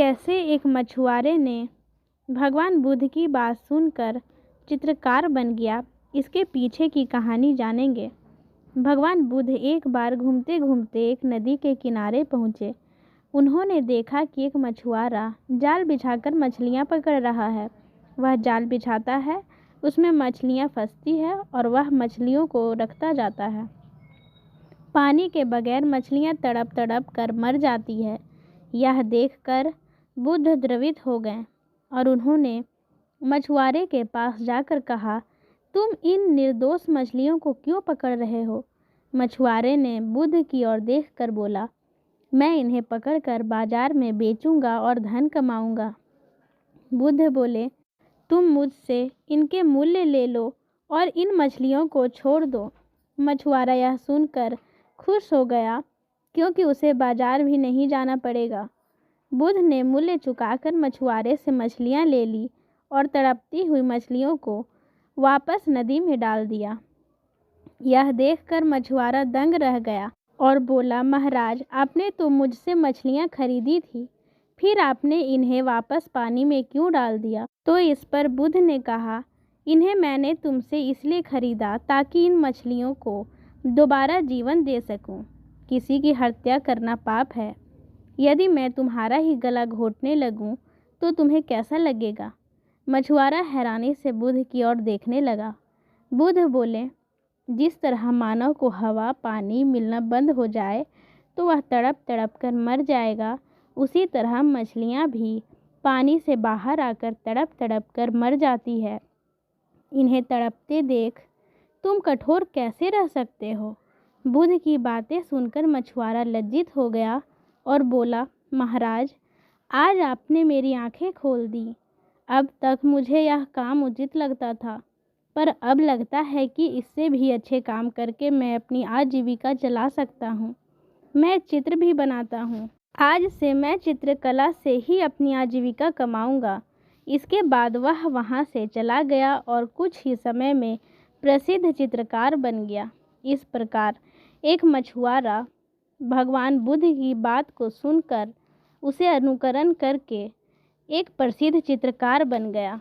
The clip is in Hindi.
कैसे एक मछुआरे ने भगवान बुद्ध की बात सुनकर चित्रकार बन गया, इसके पीछे की कहानी जानेंगे। भगवान बुद्ध एक बार घूमते घूमते एक नदी के किनारे पहुँचे। उन्होंने देखा कि एक मछुआरा जाल बिछाकर मछलियाँ पकड़ रहा है। वह जाल बिछाता है, उसमें मछलियाँ फंसती है और वह मछलियों को रखता जाता है। पानी के बगैर मछलियाँ तड़प तड़प कर मर जाती है। यह देखकर बुद्ध द्रवित हो गए और उन्होंने मछुआरे के पास जाकर कहा, तुम इन निर्दोष मछलियों को क्यों पकड़ रहे हो? मछुआरे ने बुद्ध की ओर देखकर बोला, मैं इन्हें पकड़कर बाजार में बेचूंगा और धन कमाऊंगा। बुद्ध बोले, तुम मुझसे इनके मूल्य ले लो और इन मछलियों को छोड़ दो। मछुआरा यह सुनकर खुश हो गया, क्योंकि उसे बाजार भी नहीं जाना पड़ेगा। बुद्ध ने मूल्य चुकाकर मछुआरे से मछलियां ले ली और तड़पती हुई मछलियों को वापस नदी में डाल दिया। यह देखकर मछुआरा दंग रह गया और बोला, महाराज, आपने तो मुझसे मछलियां खरीदी थी, फिर आपने इन्हें वापस पानी में क्यों डाल दिया? तो इस पर बुद्ध ने कहा, इन्हें मैंने तुमसे इसलिए खरीदा ताकि इन मछलियों को दोबारा जीवन दे सकूं। किसी की हत्या करना पाप है। यदि मैं तुम्हारा ही गला घोंटने लगूं तो तुम्हें कैसा लगेगा? मछुआरा हैरानी से बुद्ध की ओर देखने लगा। बुद्ध बोले, जिस तरह मानव को हवा पानी मिलना बंद हो जाए तो वह तड़प तड़प कर मर जाएगा, उसी तरह मछलियाँ भी पानी से बाहर आकर तड़प तड़प कर मर जाती है। इन्हें तड़पते देख तुम कठोर कैसे रह सकते हो? बुद्ध की बातें सुनकर मछुआरा लज्जित हो गया और बोला, महाराज, आज आपने मेरी आंखें खोल दी। अब तक मुझे यह काम उचित लगता था, पर अब लगता है कि इससे भी अच्छे काम करके मैं अपनी आजीविका चला सकता हूँ। मैं चित्र भी बनाता हूँ। आज से मैं चित्रकला से ही अपनी आजीविका कमाऊँगा। इसके बाद वह वहाँ से चला गया और कुछ ही समय में प्रसिद्ध चित्रकार बन गया। इस प्रकार एक मछुआरा भगवान बुद्ध की बात को सुनकर उसे अनुकरण करके एक प्रसिद्ध चित्रकार बन गया।